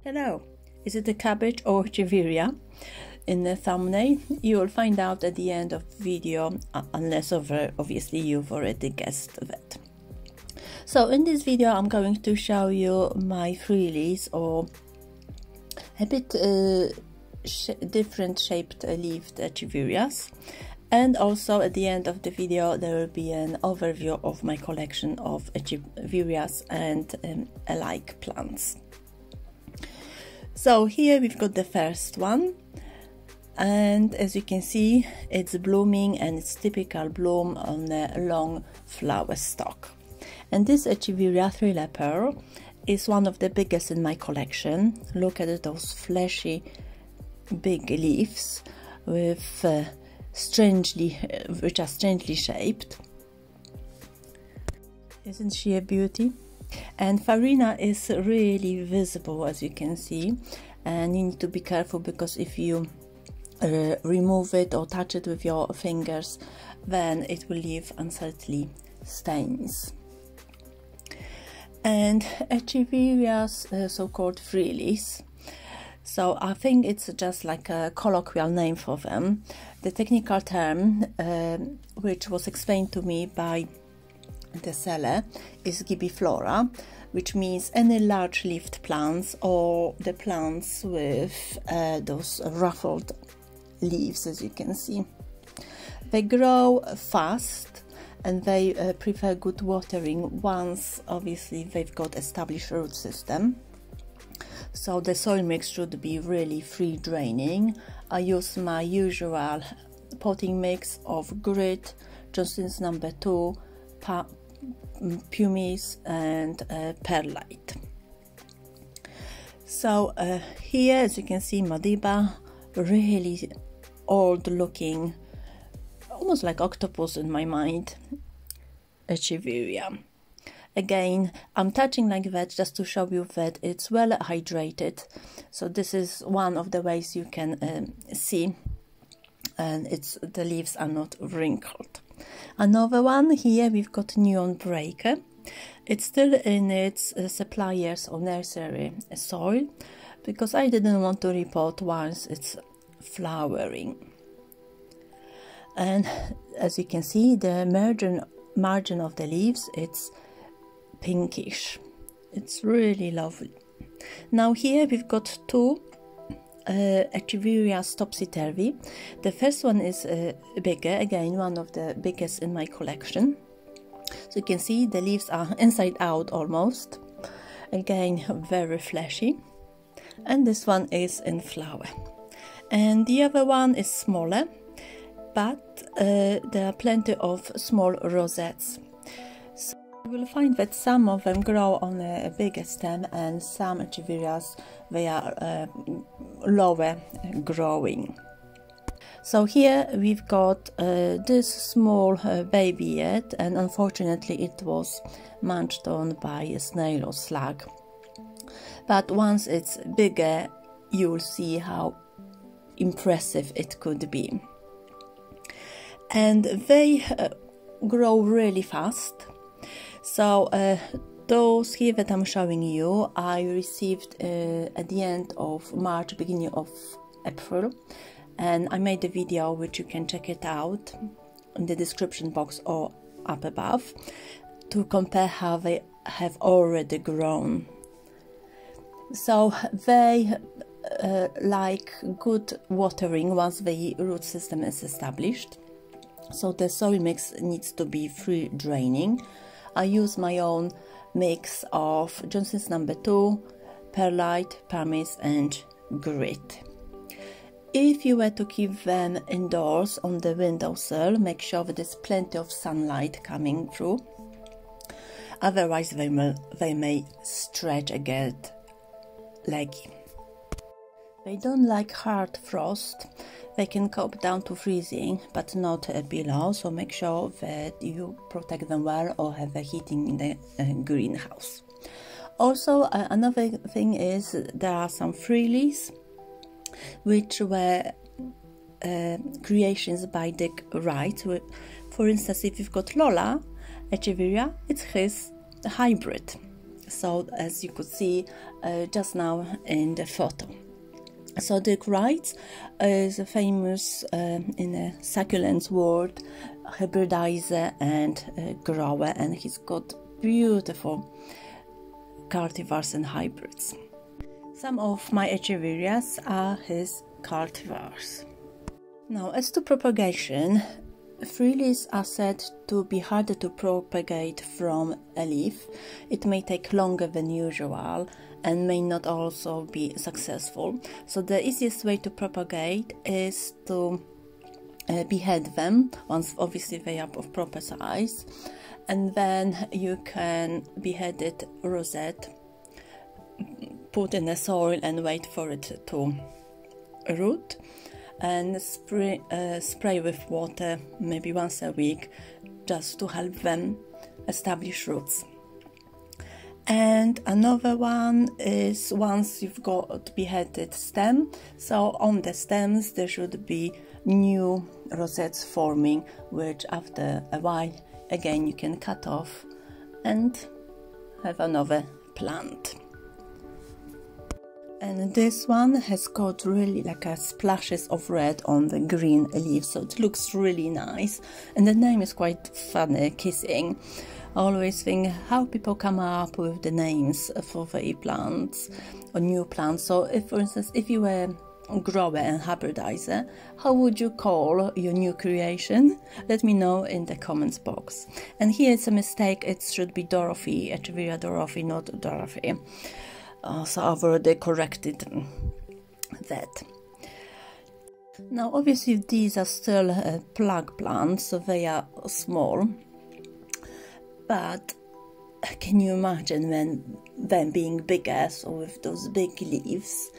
Hello, is it a cabbage or Echeveria? In the thumbnail, you will find out at the end of the video, unless obviously you've already guessed that. So in this video I'm going to show you my frillies, or a bit different shaped leafed echeverias, and also at the end of the video there will be an overview of my collection of echeverias and alike plants. So here we've got the first one, and as you can see it's blooming, and it's typical bloom on a long flower stalk. And this Echeveria Thriller Pearl is one of the biggest in my collection. Look at those fleshy big leaves with which are strangely shaped. Isn't she a beauty? And farina is really visible, as you can see, and you need to be careful because if you remove it or touch it with your fingers, then it will leave unsightly stains. And Echeverias, so-called frillies, so I think it's just like a colloquial name for them. The technical term, which was explained to me by the seller, is gibiflora, which means any large-leafed plants or the plants with those ruffled leaves, as you can see. They grow fast and they prefer good watering once obviously they've got established root system. So the soil mix should be really free draining. I use my usual potting mix of grit, Johnson's No. 2, pumice and perlite. So here, as you can see, Madiba, really old looking, almost like octopus in my mind, Echeveria. Again, I'm touching like that just to show you that it's well hydrated. So this is one of the ways you can see, and the leaves are not wrinkled. Another one here, we've got Neon Breaker. It's still in its supplier's or nursery soil, because I didn't want to repot once it's flowering. And as you can see, the margin of the leaves, it's pinkish. It's really lovely. Now here we've got two Echeverias topsy-turvy. The first one is bigger, again one of the biggest in my collection. So you can see the leaves are inside out almost, again very fleshy, and this one is in flower. And the other one is smaller, but there are plenty of small rosettes. So you will find that some of them grow on a bigger stem, and some Echeverias, they are lower growing. So here we've got this small baby yet, and unfortunately it was munched on by a snail or slug. But once it's bigger, you'll see how impressive it could be. And they grow really fast. So those here that I'm showing you, I received at the end of March, beginning of April, and I made a video which you can check it out in the description box or up above to compare how they have already grown. So they like good watering once the root system is established. So the soil mix needs to be free draining. I use my own mix of Johnson's No. 2, perlite, pumice and grit. If you were to keep them indoors on the windowsill, make sure that there's plenty of sunlight coming through. Otherwise they may stretch and get leggy. They don't like hard frost. They can cope down to freezing, but not below, so make sure that you protect them well or have a heating in the greenhouse. Also, another thing is there are some frillies which were creations by Dick Wright. For instance, if you've got Lola Echeveria, it's his hybrid. So as you could see just now in the photo. So Dirk Wright is a famous in a succulents world hybridizer and grower, and he's got beautiful cultivars and hybrids. Some of my echeverias are his cultivars. Now, as to propagation, Frillies are said to be harder to propagate from a leaf. It may take longer than usual and may not also be successful. So the easiest way to propagate is to behead them, once obviously they are of proper size, and then you can behead it rosette, put in the soil and wait for it to root, and spray with water maybe once a week just to help them establish roots. And another one is once you've got beheaded stem, so on the stems there should be new rosettes forming, which after a while again you can cut off and have another plant. And this one has got really like a splashes of red on the green leaves, so it looks really nice. And the name is quite funny, Kissing. I always think how people come up with the names for the plants or new plants. So if, for instance, if you were a grower and hybridizer, how would you call your new creation? Let me know in the comments box. And here it's a mistake, it should be Dorothy, Echeveria Dorothy, not Dorothy. So I've already corrected that. Now obviously these are still plug plants, so they are small, but can you imagine them being bigger, so with those big leaves,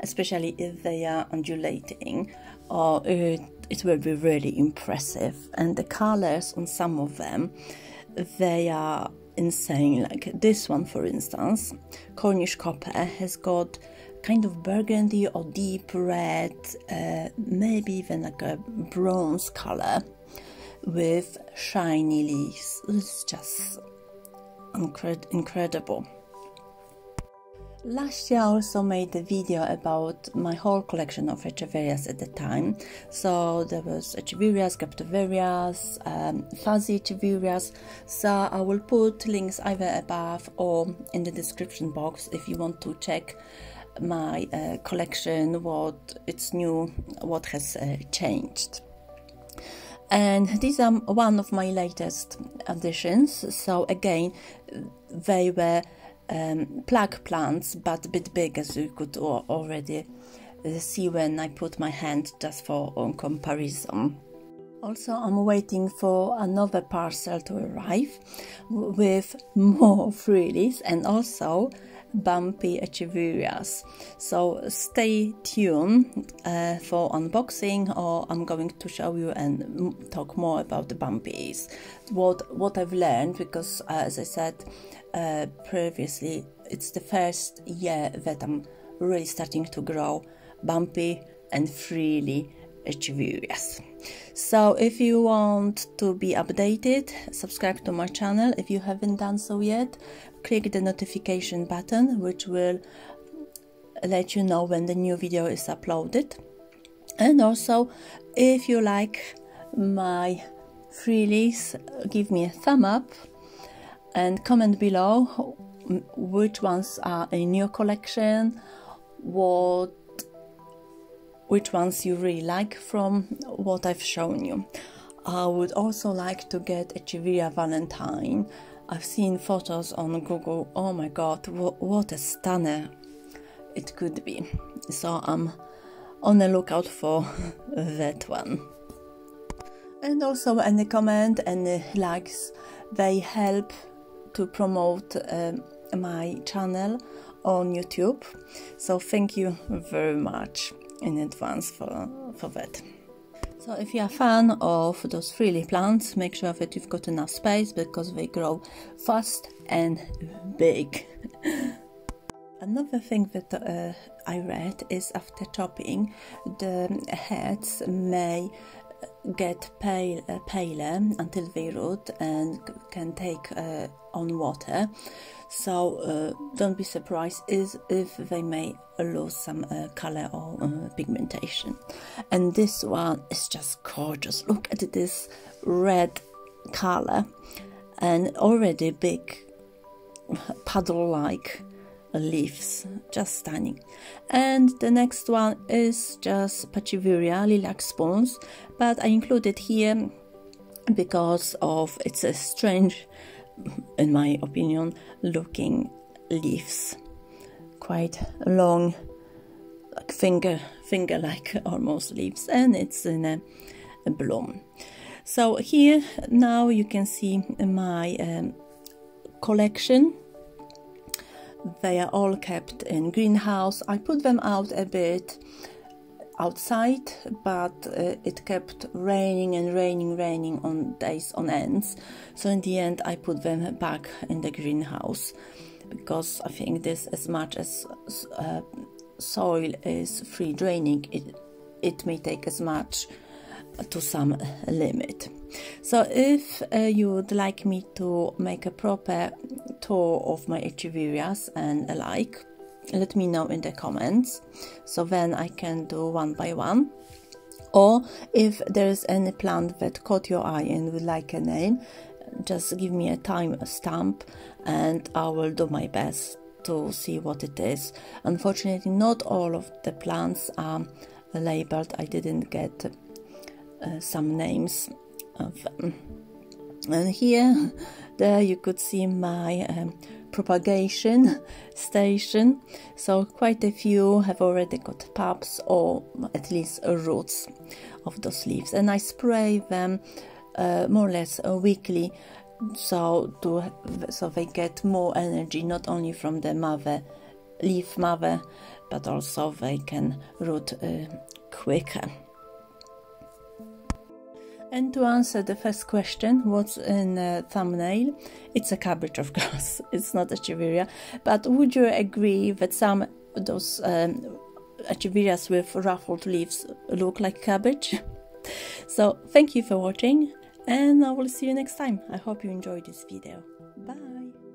especially if they are undulating, or it will be really impressive. And the colors on some of them, they are insane. Like this one, for instance, Cornish copper, has got kind of burgundy or deep red, maybe even like a bronze color with shiny leaves. It's just incredible. Last year I also made a video about my whole collection of echeverias at the time. So there was echeverias, captivarias, fuzzy echeverias. So I will put links either above or in the description box if you want to check my collection, what it's new, what has changed. And these are one of my latest additions. So again, they were plug plants, but a bit big, as you could already see when I put my hand just for comparison. Also, I'm waiting for another parcel to arrive with more frillies and also bumpy echeverias. So stay tuned for unboxing, or I'm going to show you and talk more about the bumpies, what I've learned, because as I said previously, it's the first year that I'm really starting to grow bumpy and frilly echeverias. So if you want to be updated, subscribe to my channel. If you haven't done so yet, click the notification button, which will let you know when the new video is uploaded. And also, if you like my frillies, give me a thumb up and comment below which ones are in your collection, which ones you really like from what I've shown you. I would also like to get Echeveria Valentine. I've seen photos on Google. Oh my god, what a stunner it could be. So I'm on the lookout for that one. And also any comment, any likes, they help to promote my channel on YouTube. So thank you very much in advance for that. So if you're a fan of those frilly plants, make sure that you've got enough space, because they grow fast and big. Another thing that I read is after chopping, the heads may get paler until they root and can take on water, so don't be surprised if they may lose some color or pigmentation. And this one is just gorgeous. Look at this red color and already big puddle-like leaves, just stunning. And the next one is just Echeveria lilac spoons, but I included here because of its a strange, in my opinion, looking leaves, quite long, like finger like almost leaves, and it's in a bloom. So here now you can see my collection. They are all kept in greenhouse. I put them out a bit outside, but it kept raining and raining on days on ends. So in the end I put them back in the greenhouse, because I think this, as much as soil is free draining, it may take as much to some limit. So if you would like me to make a proper tour of my echeverias and alike, let me know in the comments, so then I can do one by one. Or if there is any plant that caught your eye and would like a name, just give me a time stamp and I will do my best to see what it is. Unfortunately, not all of the plants are labeled. I didn't get some names of them. And here, there you could see my propagation station. So quite a few have already got pups, or at least roots of those leaves, and I spray them more or less weekly, so they get more energy, not only from the leaf mother, but also they can root quicker. And to answer the first question, what's in the thumbnail, it's a cabbage, of course. It's not echeveria. But would you agree that some of those echeverias with ruffled leaves look like cabbage? So thank you for watching, and I will see you next time. I hope you enjoyed this video. Bye!